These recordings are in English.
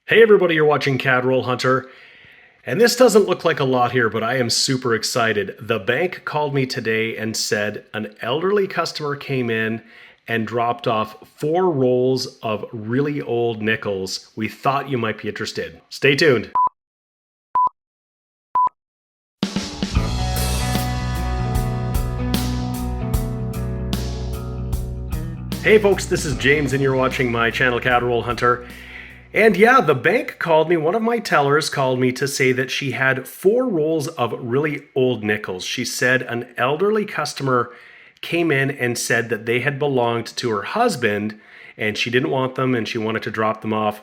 Hey everybody, you're watching Cadroll Hunter, and this doesn't look like a lot here, but I am super excited. The bank called me today and said an elderly customer came in and dropped off 4 rolls of really old nickels. We thought you might be interested. Stay tuned. Hey folks, this is James and you're watching my channel Cadroll Hunter. And yeah, the bank called me, one of my tellers called me to say that she had 4 rolls of really old nickels. She said an elderly customer came in and said that they had belonged to her husband and she didn't want them and she wanted to drop them off.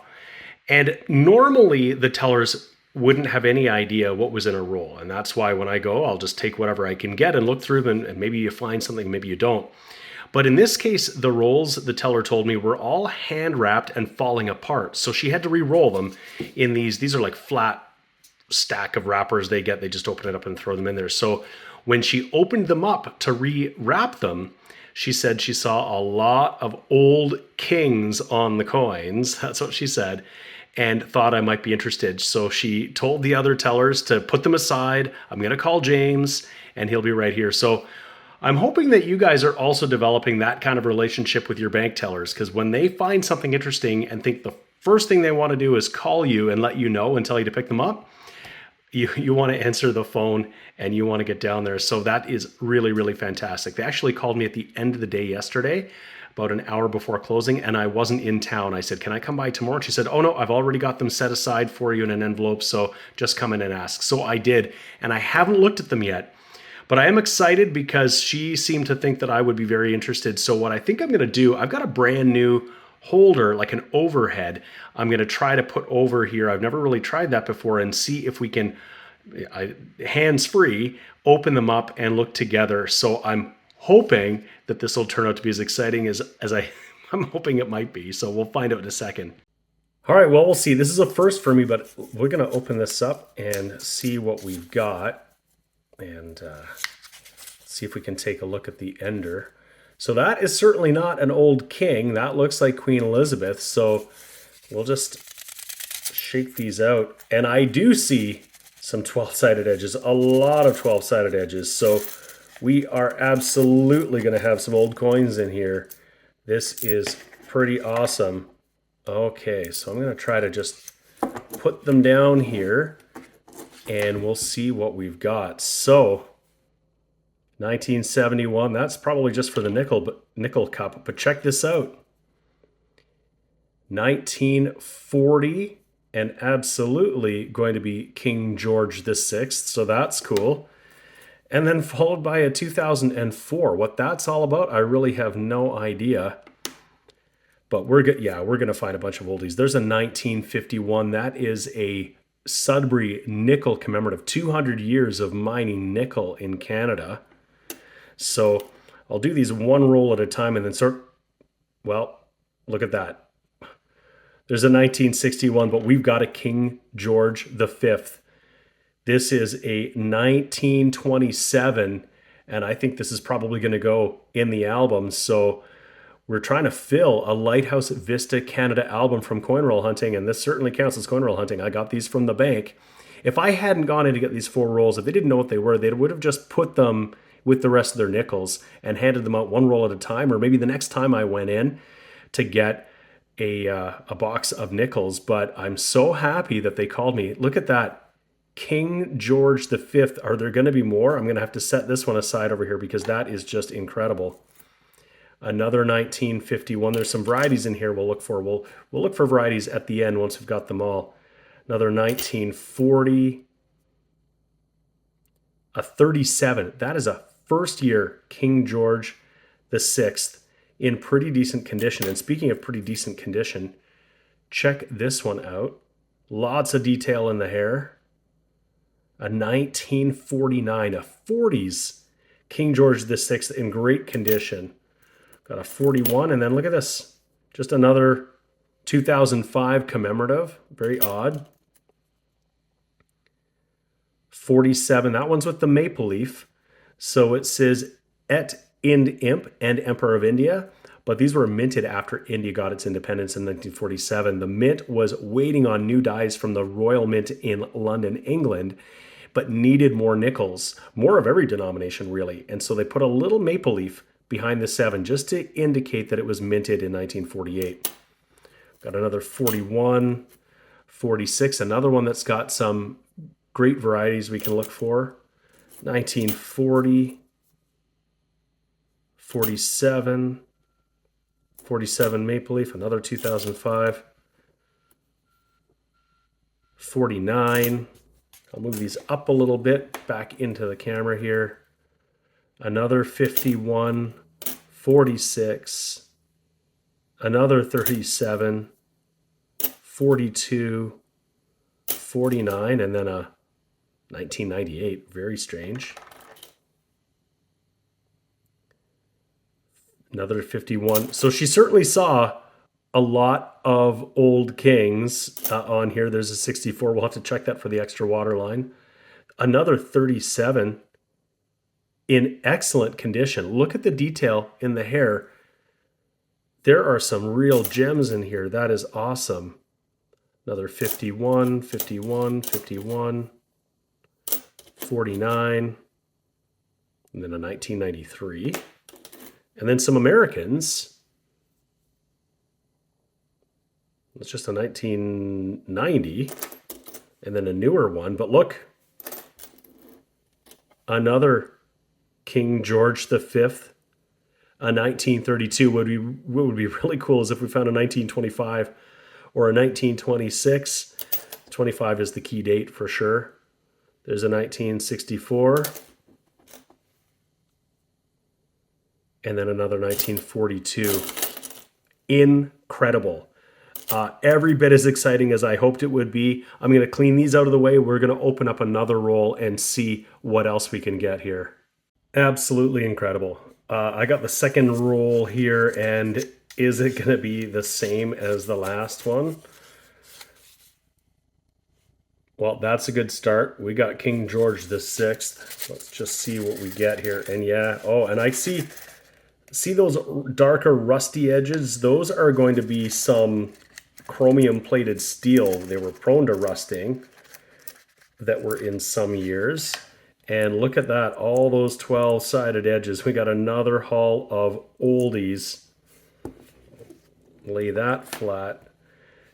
And normally the tellers wouldn't have any idea what was in a roll. And that's why when I go, I'll just take whatever I can get and look through them and maybe you find something, maybe you don't. But in this case, the rolls, the teller told me, were all hand wrapped and falling apart. So she had to re-roll them in these are like flat stack of wrappers they get. They just open it up and throw them in there. So when she opened them up to re-wrap them, she said she saw a lot of old kings on the coins. That's what she said. And thought I might be interested. So she told the other tellers to put them aside. I'm going to call James and he'll be right here. So I'm hoping that you guys are also developing that kind of relationship with your bank tellers, because when they find something interesting and think the first thing they want to do is call you and let you know and tell you to pick them up, you want to answer the phone and you want to get down there. So that is really, really fantastic. They actually called me at the end of the day yesterday, about an hour before closing, and I wasn't in town. I said, can I come by tomorrow? And she said, oh no, I've already got them set aside for you in an envelope, so just come in and ask. So I did, and I haven't looked at them yet. But I am excited because she seemed to think that I would be very interested. So what I think I'm going to do, I've got a brand new holder, like an overhead. I'm going to try to put over here. I've never really tried that before, and see if we can, hands-free, open them up and look together. So I'm hoping that this will turn out to be as exciting as I'm hoping it might be. So we'll find out in a second. All right, well, we'll see. This is a first for me, but we're going to open this up and see what we've got. And see if we can take a look at the ender. So that is certainly not an old king. That looks like Queen Elizabeth. So we'll just shake these out. And I do see some 12-sided edges, a lot of 12-sided edges. So we are absolutely going to have some old coins in here. This is pretty awesome. Okay, so I'm going to try to just put them down here and we'll see what we've got. So 1971, that's probably just for the nickel cup, but check this out. 1940, and absolutely going to be King George VI, so that's cool. And then followed by a 2004. What that's all about, I really have no idea. But we're going to find a bunch of oldies. There's a 1951. That is a Sudbury nickel commemorative, 200 years of mining nickel in Canada. So I'll do these one roll at a time and then well, look at that. There's a 1961, but we've got a King George V. This is a 1927, and I think this is probably going to go in the album. So we're trying to fill a Lighthouse Vista Canada album from coin roll hunting, and this certainly counts as coin roll hunting. I got these from the bank. If I hadn't gone in to get these 4 rolls, if they didn't know what they were, they would have just put them with the rest of their nickels and handed them out one roll at a time, or maybe the next time I went in to get a box of nickels. But I'm so happy that they called me. Look at that. King George V. Are there going to be more? I'm going to have to set this one aside over here because that is just incredible. Another 1951. There's some varieties in here we'll look for. We'll look for varieties at the end once we've got them all. Another 1940. A 37. That is a first year King George VI in pretty decent condition. And speaking of pretty decent condition, check this one out. Lots of detail in the hair. A 1949, a 40s King George VI in great condition. Got a 41, and then look at this. Just another 2005 commemorative. Very odd. 47, that one's with the maple leaf. So it says Et Ind Imp and Emperor of India. but these were minted after India got its independence in 1947. The mint was waiting on new dies from the Royal Mint in London, England, but needed more nickels, more of every denomination really. And so they put a little maple leaf behind the 7 just to indicate that it was minted in 1948. Got another 41, 46, another one that's got some great varieties we can look for. 1940, 47, 47 maple leaf, another 2005, 49. I'll move these up a little bit back into the camera here. Another 51, 46, another 37, 42, 49, and then a 1998. Very strange. Another 51. So she certainly saw a lot of old kings on here. There's a 64. We'll have to check that for the extra water line. Another 37 in excellent condition. Look at the detail in the hair. There are some real gems in here. That is awesome. Another 51, 51, 51, 49, and then a 1993. And then some Americans. It's just a 1990, and then a newer one. But look, another King George V, a 1932. What would be really cool is if we found a 1925 or a 1926. 25 is the key date for sure. There's a 1964. And then another 1942. Incredible. Every bit as exciting as I hoped it would be. I'm going to clean these out of the way. We're going to open up another roll and see what else we can get here. Absolutely incredible. I got the second roll here, and is it going to be the same as the last one? Well, that's a good start. We got King George VI. Let's just see what we get here. And yeah, oh, and I see those darker rusty edges? Those are going to be some chromium plated steel. They were prone to rusting that were in some years. And look at that, all those 12-sided edges. We got another haul of oldies. Lay that flat.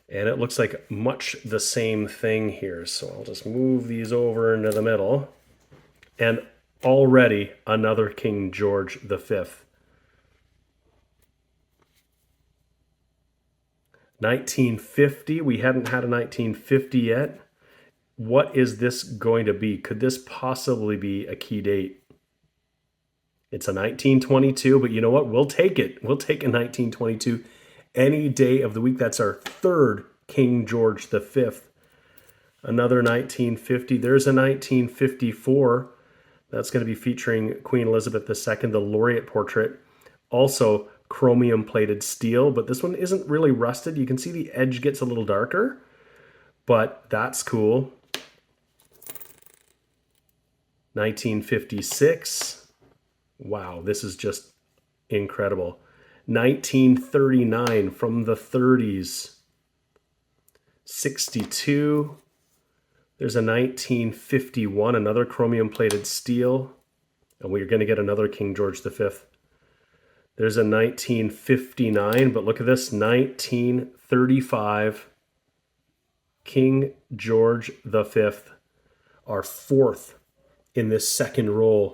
And it looks like much the same thing here. So I'll just move these over into the middle. And already another King George V. 1950, we hadn't had a 1950 yet. What is this going to be? Could this possibly be a key date? It's a 1922, but you know what? We'll take it. We'll take a 1922 any day of the week. That's our third King George V. Another 1950. There's a 1954. That's going to be featuring Queen Elizabeth II, the laureate portrait. Also chromium plated steel, but this one isn't really rusted. You can see the edge gets a little darker, but that's cool. 1956. Wow, this is just incredible. 1939 from the 30s. 62. There's a 1951, another chromium plated steel, and we're going to get another King George V. There's a 1959, but look at this, 1935, King George V, our fourth in this second roll.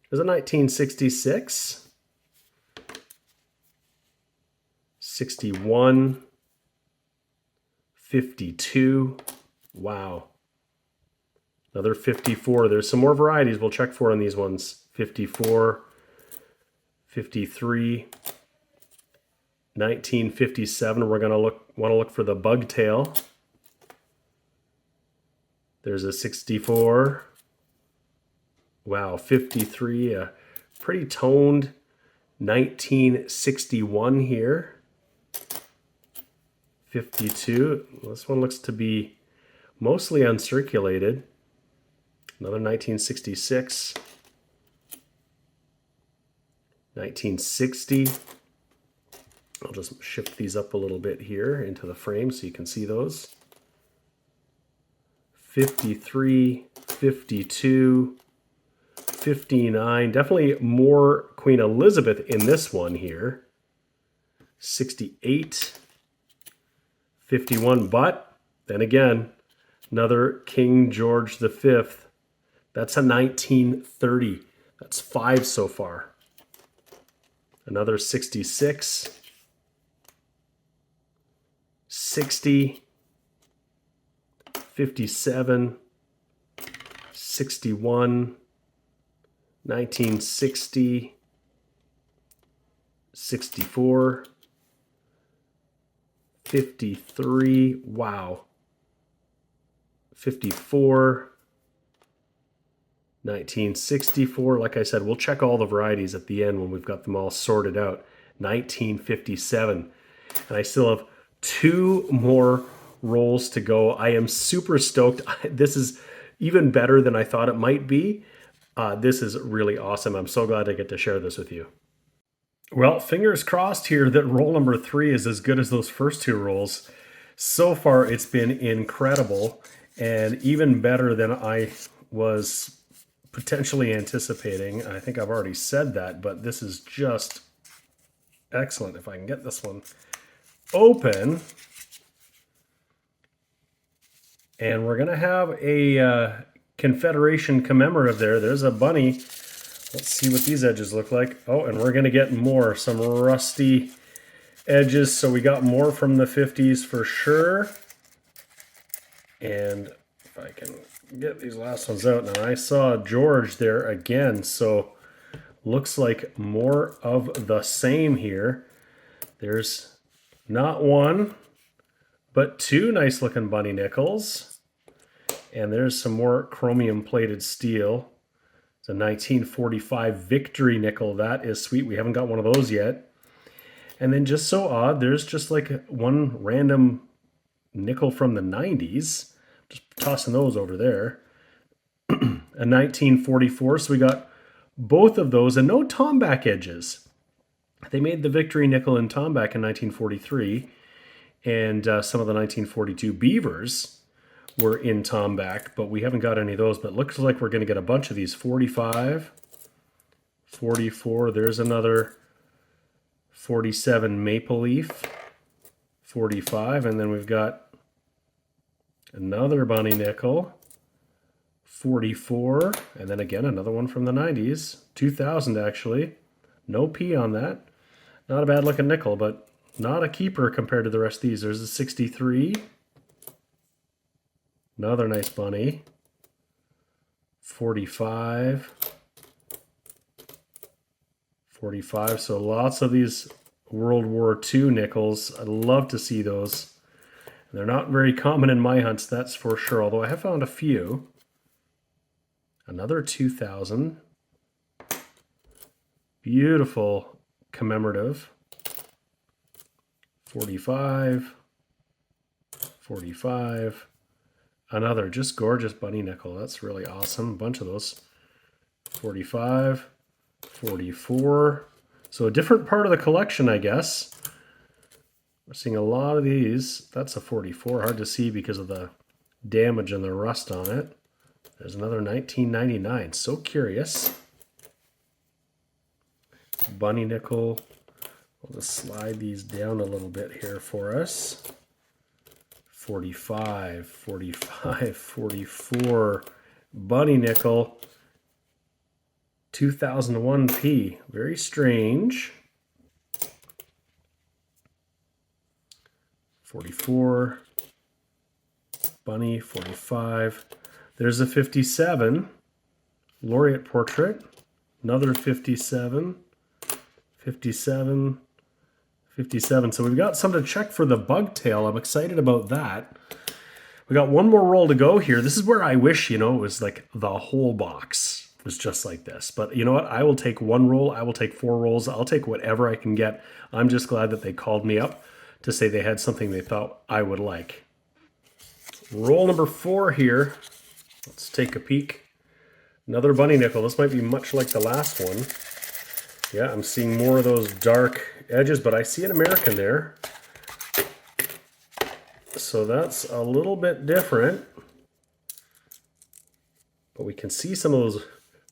There's a 1966, 61, 52, wow. Another 54, there's some more varieties we'll check for on these ones. 54, 53, 1957. We're going to want to look for the bug tail. There's a 64. Wow, 53. A pretty toned 1961 here. 52. This one looks to be mostly uncirculated. Another 1966. 1960. I'll just shift these up a little bit here into the frame so you can see those. 53, 52, 59. Definitely more Queen Elizabeth in this one here. 68, 51, but then again, another King George V. That's a 1930. That's 5 so far. Another 66, 60, 57, 61, 1960, 64, 53, wow, 54, 1964. Like I said, we'll check all the varieties at the end when we've got them all sorted out. 1957. And I still have 2 more rolls to go. I am super stoked. This is even better than I thought it might be. This is really awesome. I'm so glad I get to share this with you. Well, fingers crossed here that roll number 3 is as good as those first 2 rolls. So far, it's been incredible and even better than I was potentially anticipating. I think I've already said that, but this is just excellent. If I can get this one open. And we're going to have a Confederation commemorative there. There's a bunny. Let's see what these edges look like. Oh, and we're going to get more, some rusty edges. So we got more from the 50s for sure. And if I can get these last ones out. Now, I saw George there again, so looks like more of the same here. There's not 1, but 2 nice looking bunny nickels. And there's some more chromium plated steel. It's a 1945 Victory nickel. That is sweet. We haven't got one of those yet. And then just so odd, there's just like 1 random nickel from the 90s. Just tossing those over there. A 1944. So we got both of those and no Tomback edges. They made the Victory nickel in Tomback in 1943. And some of the 1942 Beavers were in Tomback, but we haven't got any of those. But it looks like we're going to get a bunch of these. 45, 44. There's another 47 Maple Leaf, 45. And then we've got another bunny nickel, 44. And then again, another one from the 90s, 2000 actually. No P on that. Not a bad looking nickel, but not a keeper compared to the rest of these. There's a 63. Another nice bunny. 45. 45. So lots of these World War II nickels. I'd love to see those. They're not very common in my hunts, that's for sure. Although I have found a few. Another 2000. Beautiful commemorative. 45. 45. Another just gorgeous bunny nickel. That's really awesome. A bunch of those. 45, 44. So a different part of the collection, I guess. We're seeing a lot of these. That's a 44. Hard to see because of the damage and the rust on it. There's another 1999. So curious. Bunny nickel. We'll just slide these down a little bit here for us. 45, 45, 44, bunny nickel, 2001 P. Very strange. 44, bunny, 45. There's a 57, laureate portrait. Another 57, 57. 57. So we've got some to check for the bug tail. I'm excited about that. We got 1 more roll to go here. This is where I wish, it was like the whole box was just like this. But you know what? I will take 1 roll. I will take 4 rolls. I'll take whatever I can get. I'm just glad that they called me up to say they had something they thought I would like. Roll number 4 here. Let's take a peek. Another bunny nickel. This might be much like the last one. Yeah, I'm seeing more of those dark edges, but I see an American there. So that's a little bit different. But we can see some of those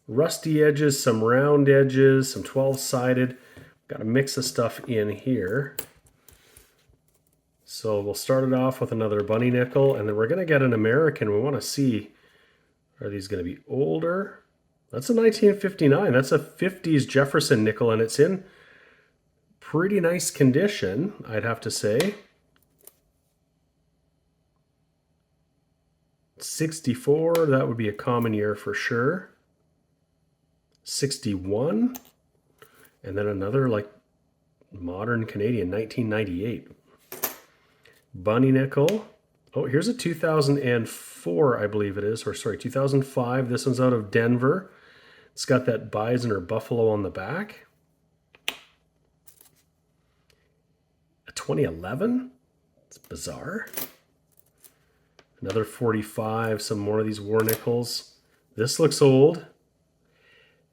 rusty edges, some round edges, some 12-sided. Got a mix of stuff in here. So we'll start it off with another bunny nickel, and then we're going to get an American. We want to see, are these going to be older? That's a 1959. That's a 50s Jefferson nickel, and it's in pretty nice condition, I'd have to say. 64, that would be a common year for sure. 61, and then another like modern Canadian, 1998. Bunny nickel. Oh, here's a 2004, I believe it is, or sorry, 2005. This one's out of Denver. It's got that bison or buffalo on the back. A 2011? It's bizarre. Another 45, some more of these war nickels. This looks old.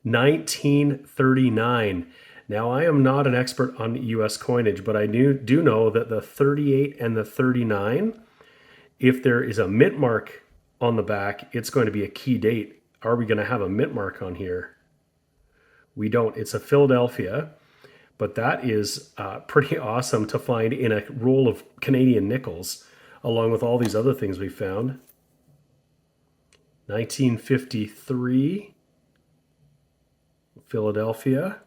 1939. Now, I am not an expert on US coinage, but I do know that the 38 and the 39, if there is a mint mark on the back, it's going to be a key date. Are we going to have a mint mark on here? We don't. It's a Philadelphia, but that is pretty awesome to find in a roll of Canadian nickels, along with all these other things we found. 1953, Philadelphia.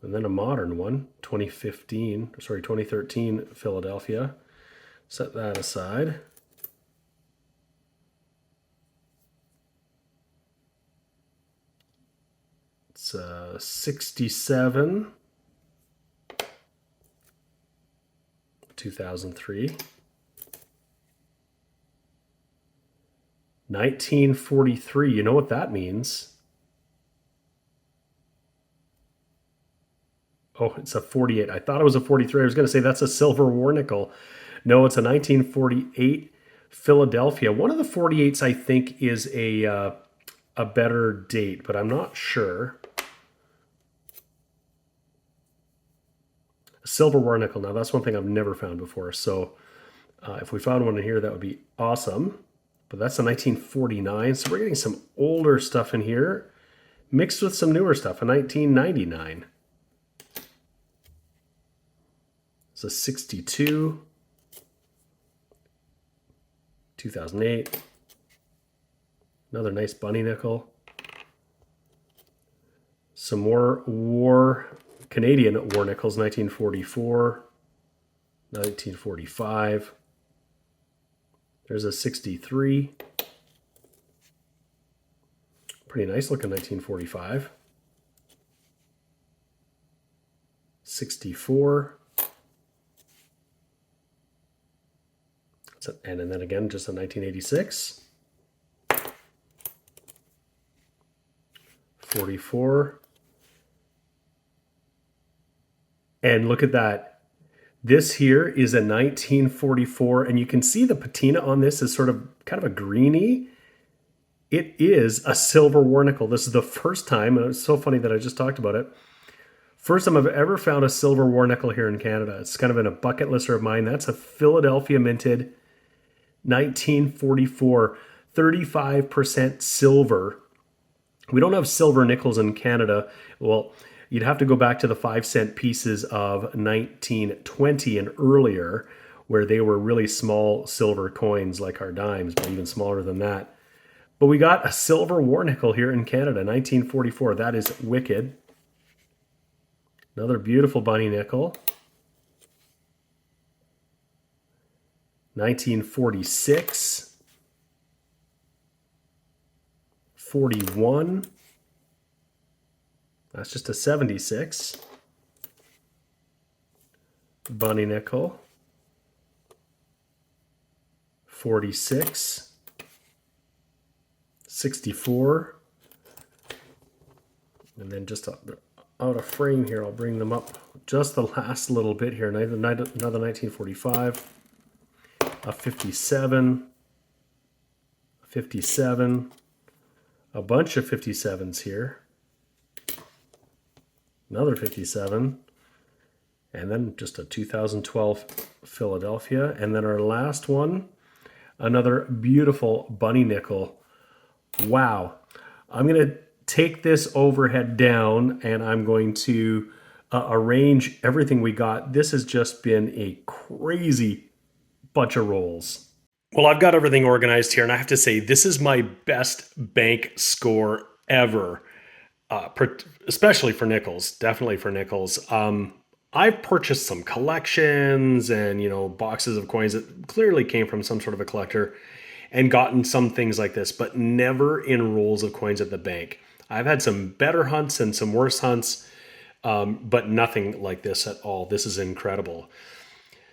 And then a modern one, 2013, Philadelphia. Set that aside. It's 67, 2003. 1943, you know what that means? Oh, it's a 48. I thought it was a 43. I was going to say that's a silver war nickel. No, it's a 1948 Philadelphia. One of the 48s, I think, is a better date, but I'm not sure. A silver war nickel. Now, that's one thing I've never found before. So if we found one in here, that would be awesome. But that's a 1949. So we're getting some older stuff in here, mixed with some newer stuff. A 1999. It's a 62, 2008, another nice bunny nickel. Some more Canadian war nickels, 1944, 1945. There's a 63. Pretty nice looking 1945. 64. And then again, just a 1986. 44. And look at that. This here is a 1944, and you can see the patina on this is sort of kind of a greeny. It is a silver war nickel. This is the first time, and it's so funny that I just talked about it. First time I've ever found a silver war nickel here in Canada. It's kind of in a bucket lister of mine. That's a Philadelphia minted 1944, 35% silver. We don't have silver nickels in Canada. Well, you'd have to go back to the 5-cent pieces of 1920 and earlier, where they were really small silver coins like our dimes, but even smaller than that. But we got a silver war nickel here in Canada, 1944. That is wicked. Another beautiful bunny nickel. 1946, 41, that's just a 76, bunny nickel, 46, 64, and then just out of frame here, I'll bring them up just the last little bit here, another 1945, a 57, 57, a bunch of 57s here. another 57, and then just a 2012 Philadelphia. And then our last one, another beautiful bunny nickel. Wow. I'm going to take this overhead down and I'm going to arrange everything we got. This has just been a crazy bunch of rolls. Well, I've got everything organized here, and I have to say, this is my best bank score ever, especially for nickels, definitely for nickels. I've purchased some collections and, boxes of coins that clearly came from some sort of a collector and gotten some things like this, but never in rolls of coins at the bank. I've had some better hunts and some worse hunts, but nothing like this at all. This is incredible.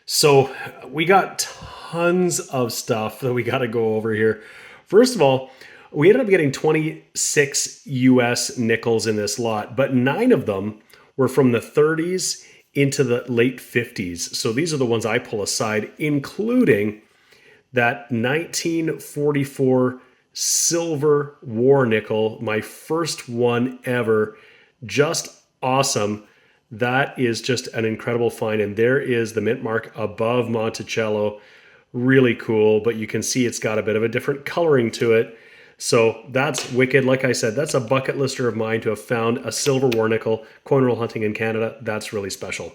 So we got tons of stuff that we got to go over here. First of all, we ended up getting 26 US nickels in this lot, but 9 of them were from the 30s into the late 50s. So these are the ones I pull aside, including that 1944 silver war nickel, my first one ever. Just awesome. That is just an incredible find. And there is the mint mark above Monticello. Really cool, but you can see it's got a bit of a different coloring to it. So that's wicked. Like I said, that's a bucket lister of mine to have found a silver war nickel coin roll hunting in Canada. That's really special.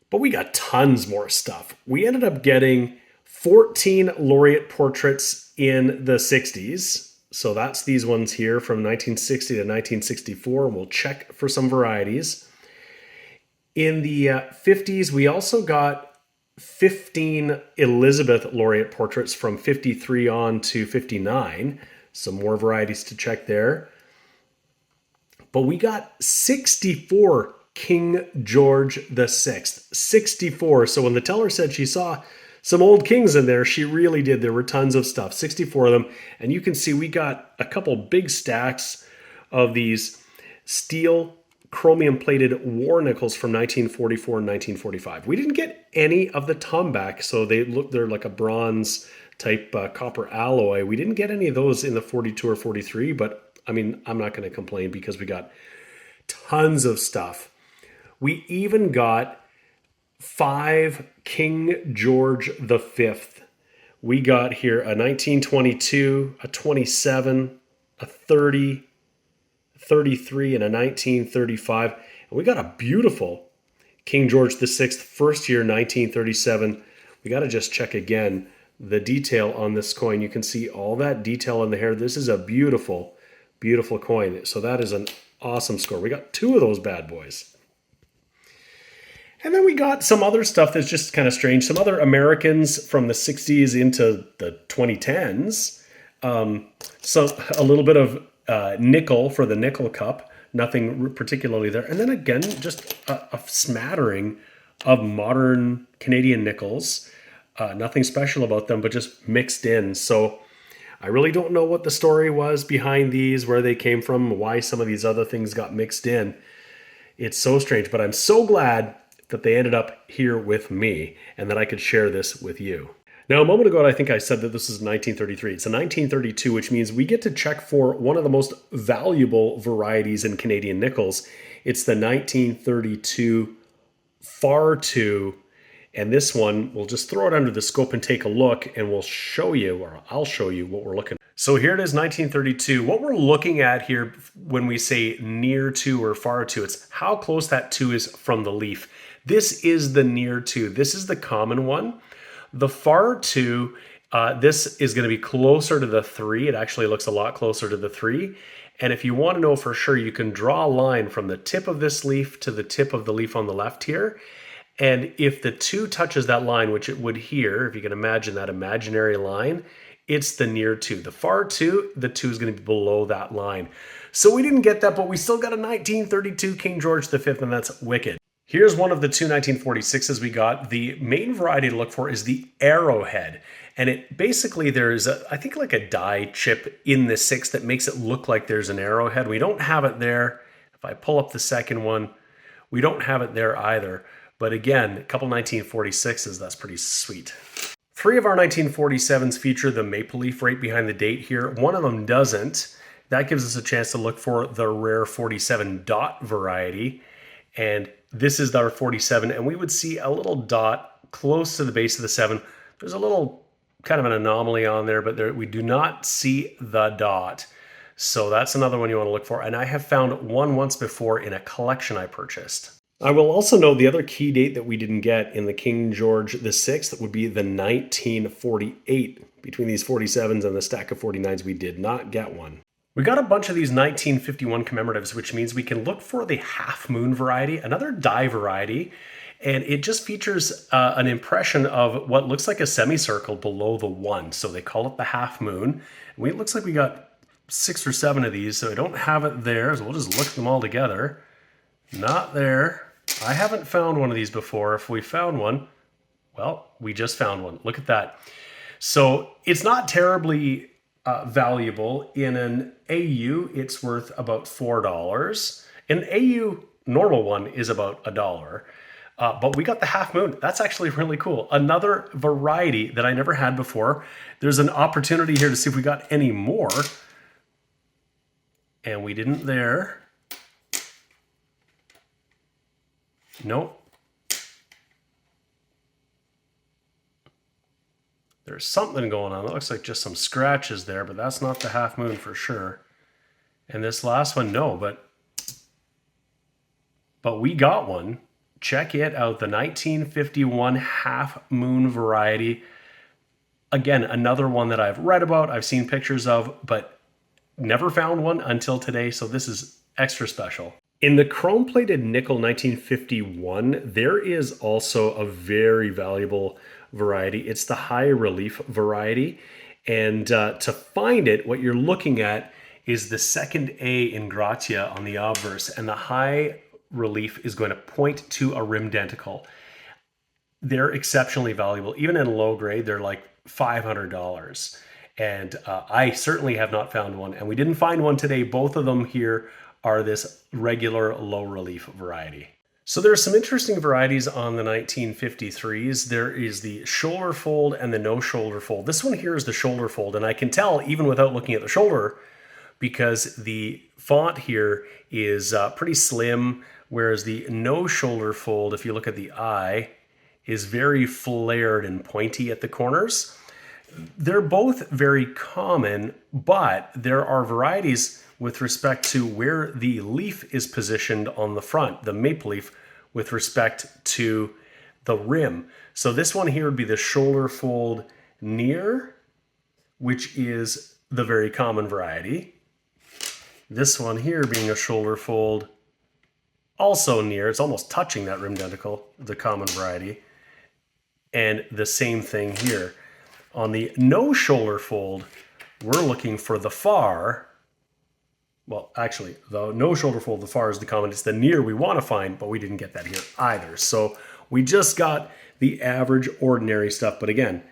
But we got tons more stuff. We ended up getting 14 laureate portraits in the 60s. So that's these ones here from 1960 to 1964. We'll check for some varieties. In the 50s, we also got 15 Elizabeth laureate portraits from 53 on to 59. Some more varieties to check there. But we got 64 King George VI. 64. So when the teller said she saw some old kings in there, she really did. There were tons of stuff, 64 of them. And you can see we got a couple big stacks of these steel chromium plated war nickels from 1944 and 1945. We didn't get any of the tomback, so they're like a bronze type copper alloy. We didn't get any of those in the 42 or 43, but I mean, I'm not going to complain because we got tons of stuff. We even got 5 King George V. We got here a 1922, a 27, a 30, 33, and a 1935. And we got a beautiful King George VI, first year, 1937. We got to just check again the detail on this coin. You can see all that detail in the hair. This is a beautiful, beautiful coin. So that is an awesome score. We got 2 of those bad boys. And then we got some other stuff that's just kind of strange. Some other Americans from the 60s into the 2010s. So a little bit of nickel for the nickel cup. Nothing particularly there. And then again, just a smattering of modern Canadian nickels. Nothing special about them, but just mixed in. So I really don't know what the story was behind these, where they came from, why some of these other things got mixed in. It's so strange, but I'm so glad that they ended up here with me and that I could share this with you. Now, a moment ago, I think I said that this is 1933. It's a 1932, which means we get to check for one of the most valuable varieties in Canadian nickels. It's the 1932 Far 2. And this one, we'll just throw it under the scope and take a look, and we'll show you, or I'll show you what we're looking at. So here it is, 1932. What we're looking at here when we say near to or far to, it's how close that 2 is from the leaf. This is the near 2. This is the common one. The far 2, this is going to be closer to the 3. It actually looks a lot closer to the 3. And if you want to know for sure, you can draw a line from the tip of this leaf to the tip of the leaf on the left here. And if the 2 touches that line, which it would here, if you can imagine that imaginary line, it's the near 2. The far 2, the 2 is going to be below that line. So we didn't get that, but we still got a 1932 King George V, and that's wicked. Here's one of the 2 1946s we got. The main variety to look for is the Arrowhead. And it basically, there's I think like a die chip in the 6 that makes it look like there's an arrowhead. We don't have it there. If I pull up the second one, we don't have it there either. But again, a couple 1946s, that's pretty sweet. 3 of our 1947s feature the maple leaf right behind the date here. One of them doesn't. That gives us a chance to look for the rare 47 dot variety. And this is our 47, and we would see a little dot close to the base of the 7. There's a little kind of an anomaly on there, but we do not see the dot. So that's another one you want to look for. And I have found one once before in a collection I purchased. I will also note the other key date that we didn't get in the King George VI would be the 1948. Between these 47s and the stack of 49s, we did not get one. We got a bunch of these 1951 commemoratives, which means we can look for the half moon variety, another die variety, and it just features an impression of what looks like a semicircle below the 1. So they call it the half moon. And it looks like we got 6 or 7 of these, so I don't have it there, so we'll just look at them all together. Not there. I haven't found one of these before. If we found one, well, we just found one. Look at that. So it's not terribly valuable. In an AU, it's worth about $4. An AU normal one is about $1. But we got the half moon. That's actually really cool. Another variety that I never had before. There's an opportunity here to see if we got any more. And we didn't there. Nope. There's something going on. That looks like just some scratches there, but that's not the half moon for sure. And this last one, no, but we got one. Check it out, the 1951 half moon variety. Again, another one that I've read about, I've seen pictures of, but never found one until today, so this is extra special. In the chrome-plated nickel 1951, there is also a very valuable variety. It's the high relief variety, and to find it, what you're looking at is the second A in Gratia on the obverse, and the high relief is going to point to a rim denticle. They're exceptionally valuable. Even in low grade, they're like $500. And I certainly have not found one, and we didn't find one today. Both of them here are this regular low relief variety. So there are some interesting varieties on the 1953s. There is the shoulder fold and the no shoulder fold. This one here is the shoulder fold, and I can tell even without looking at the shoulder because the font here is pretty slim, whereas the no shoulder fold, if you look at the eye, is very flared and pointy at the corners. They're both very common, but there are varieties with respect to where the leaf is positioned on the front, the maple leaf, with respect to the rim. So this one here would be the shoulder fold near, which is the very common variety. This one here being a shoulder fold also near, it's almost touching that rim denticle, the common variety. And the same thing here. On the no shoulder fold, we're looking for the far. Well, actually, the no shoulder fold, the far is the common. It's the near we want to find, but we didn't get that here either. So we just got the average ordinary stuff. But again,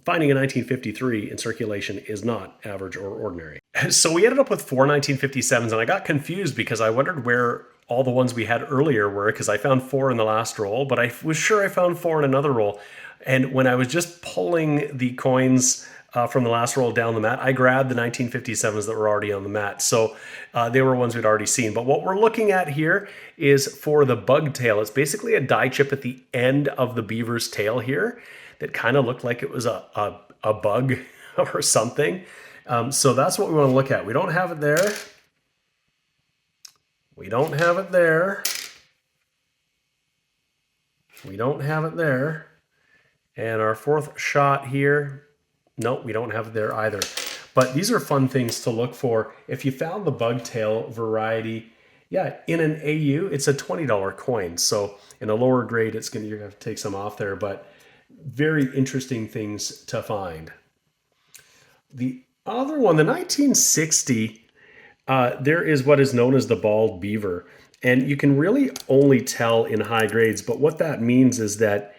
finding a 1953 in circulation is not average or ordinary. So we ended up with 4 1957s, and I got confused because I wondered where all the ones we had earlier were, because I found 4 in the last roll, but I was sure I found 4 in another roll. And when I was just pulling the coins from the last roll down the mat, I grabbed the 1957s that were already on the mat. So they were ones we'd already seen. But what we're looking at here is for the bug tail. It's basically a die chip at the end of the beaver's tail here that kind of looked like it was a bug or something. So that's what we want to look at. We don't have it there. We don't have it there. We don't have it there. And our fourth shot here, nope, we don't have it there either. But these are fun things to look for. If you found the bug tail variety, yeah, in an AU, it's a $20 coin. So in a lower grade, you're going to have to take some off there, but very interesting things to find. The other one, the 1960, there is what is known as the bald beaver. And you can really only tell in high grades, but what that means is that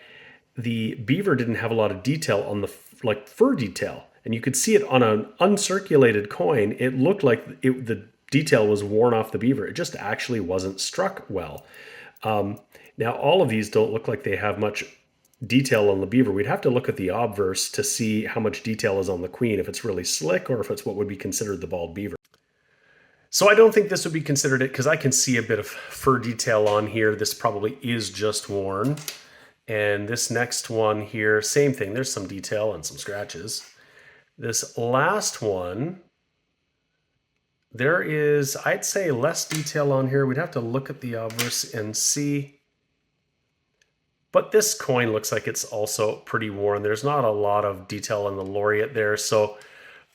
the beaver didn't have a lot of detail on the fur detail. And you could see it on an uncirculated coin. It looked like the detail was worn off the beaver. It just actually wasn't struck well. Now, all of these don't look like they have much detail on the beaver. We'd have to look at the obverse to see how much detail is on the queen, if it's really slick or if it's what would be considered the bald beaver. So I don't think this would be considered it because I can see a bit of fur detail on here. This probably is just worn. And this next one here, same thing. There's some detail and some scratches. This last one, there is, I'd say, less detail on here. We'd have to look at the obverse and see. But this coin looks like it's also pretty worn. There's not a lot of detail on the laureate there, so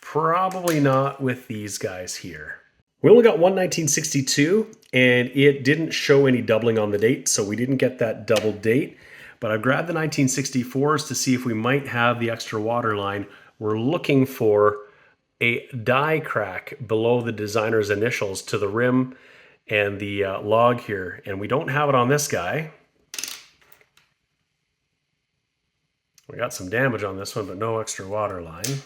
probably not with these guys here. We only got one 1962, and it didn't show any doubling on the date, so we didn't get that double date. But I grabbed the 1964s to see if we might have the extra waterline. We're looking for a die crack below the designer's initials to the rim and the log here, and we don't have it on this guy. We got some damage on this one, but no extra waterline.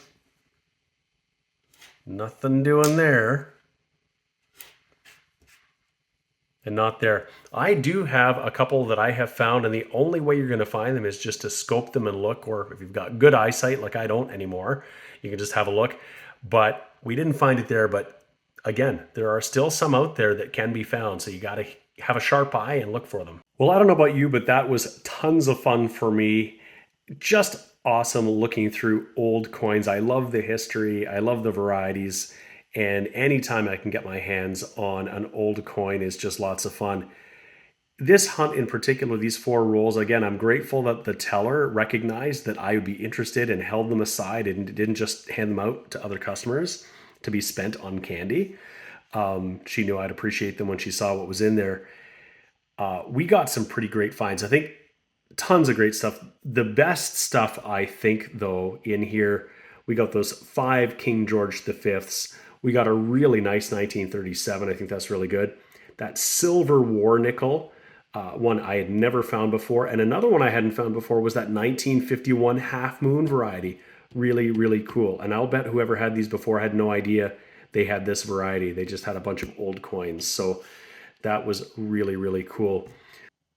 Nothing doing there. And not there. I do have a couple that I have found, and the only way you're going to find them is just to scope them and look, or if you've got good eyesight like I don't anymore, you can just have a look. But we didn't find it there, but again, there are still some out there that can be found, so you got to have a sharp eye and look for them. Well, I don't know about you, but that was tons of fun for me. Just awesome looking through old coins. I love the history. I love the varieties. And anytime I can get my hands on an old coin is just lots of fun. This hunt in particular, these 4 rolls, again, I'm grateful that the teller recognized that I would be interested and held them aside and didn't just hand them out to other customers to be spent on candy. She knew I'd appreciate them when she saw what was in there. We got some pretty great finds. I think tons of great stuff. The best stuff, I think, though, in here, we got those 5 King George V's. We got a really nice 1937. I think that's really good. That silver war nickel, one I had never found before. And another one I hadn't found before was that 1951 Half Moon variety. Really, really cool. And I'll bet whoever had these before had no idea they had this variety. They just had a bunch of old coins. So that was really, really cool.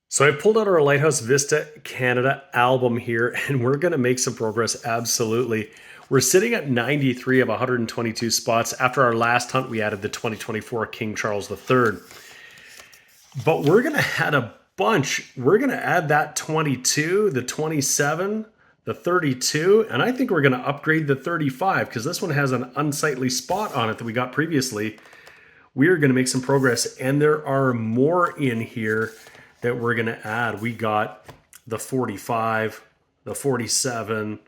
So I pulled out our Lighthouse Vista Canada album here, and we're going to make some progress, absolutely. We're sitting at 93 of 122 spots. After our last hunt, we added the 2024 King Charles III. But we're going to add a bunch. We're going to add that 22, the 27, the 32, and I think we're going to upgrade the 35 because this one has an unsightly spot on it that we got previously. We are going to make some progress, and there are more in here that we're going to add. We got the 45, the 47.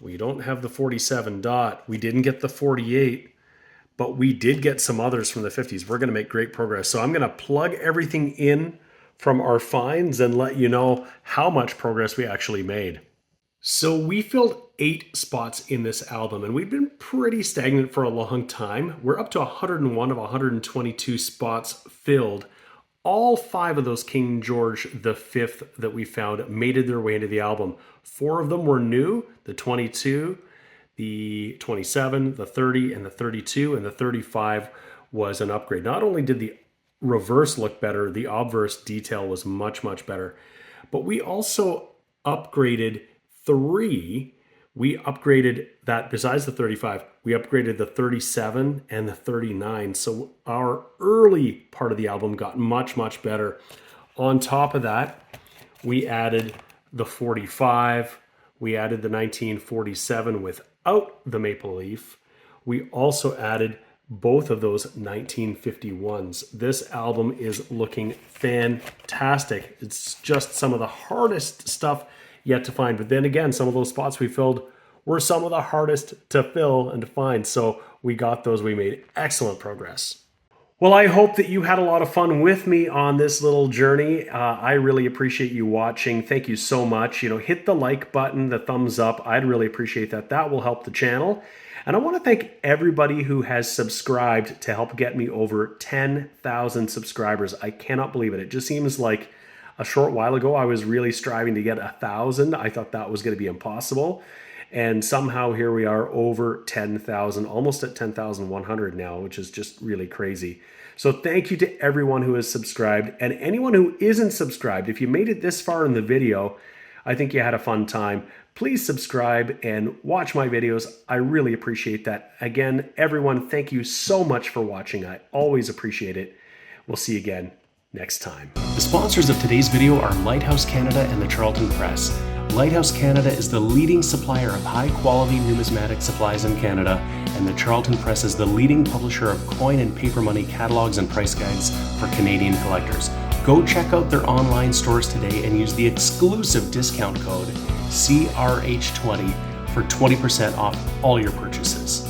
We don't have the 47 dot. We didn't get the 48, but we did get some others from the 50s. We're going to make great progress. So I'm going to plug everything in from our finds and let you know how much progress we actually made. So we filled 8 spots in this album, and we've been pretty stagnant for a long time. We're up to 101 of 122 spots filled. All 5 of those King George V that we found made it their way into the album. 4 of them were new, the 22, the 27, the 30, and the 32, and the 35 was an upgrade. Not only did the reverse look better, the obverse detail was much, much better. But we also upgraded 3. We upgraded that, besides the 35, we upgraded the 37 and the 39. So our early part of the album got much, much better. On top of that, we added the 45. We added the 1947 without the maple leaf. We also added both of those 1951s. This album is looking fantastic. It's just some of the hardest stuff yet to find. But then again, some of those spots we filled were some of the hardest to fill and to find. So we got those. We made excellent progress. Well, I hope that you had a lot of fun with me on this little journey. I really appreciate you watching. Thank you so much. Hit the like button, the thumbs up. I'd really appreciate that. That will help the channel. And I want to thank everybody who has subscribed to help get me over 10,000 subscribers. I cannot believe it. It just seems like a short while ago, I was really striving to get 1,000. I thought that was going to be impossible. And somehow here we are over 10,000, almost at 10,100 now, which is just really crazy. So thank you to everyone who has subscribed, and anyone who isn't subscribed. If you made it this far in the video, I think you had a fun time. Please subscribe and watch my videos. I really appreciate that. Again, everyone, thank you so much for watching. I always appreciate it. We'll see you again next time. The sponsors of today's video are Lighthouse Canada and the Charlton Press. Lighthouse Canada is the leading supplier of high-quality numismatic supplies in Canada, and the Charlton Press is the leading publisher of coin and paper money catalogs and price guides for Canadian collectors. Go check out their online stores today and use the exclusive discount code CRH20 for 20% off all your purchases.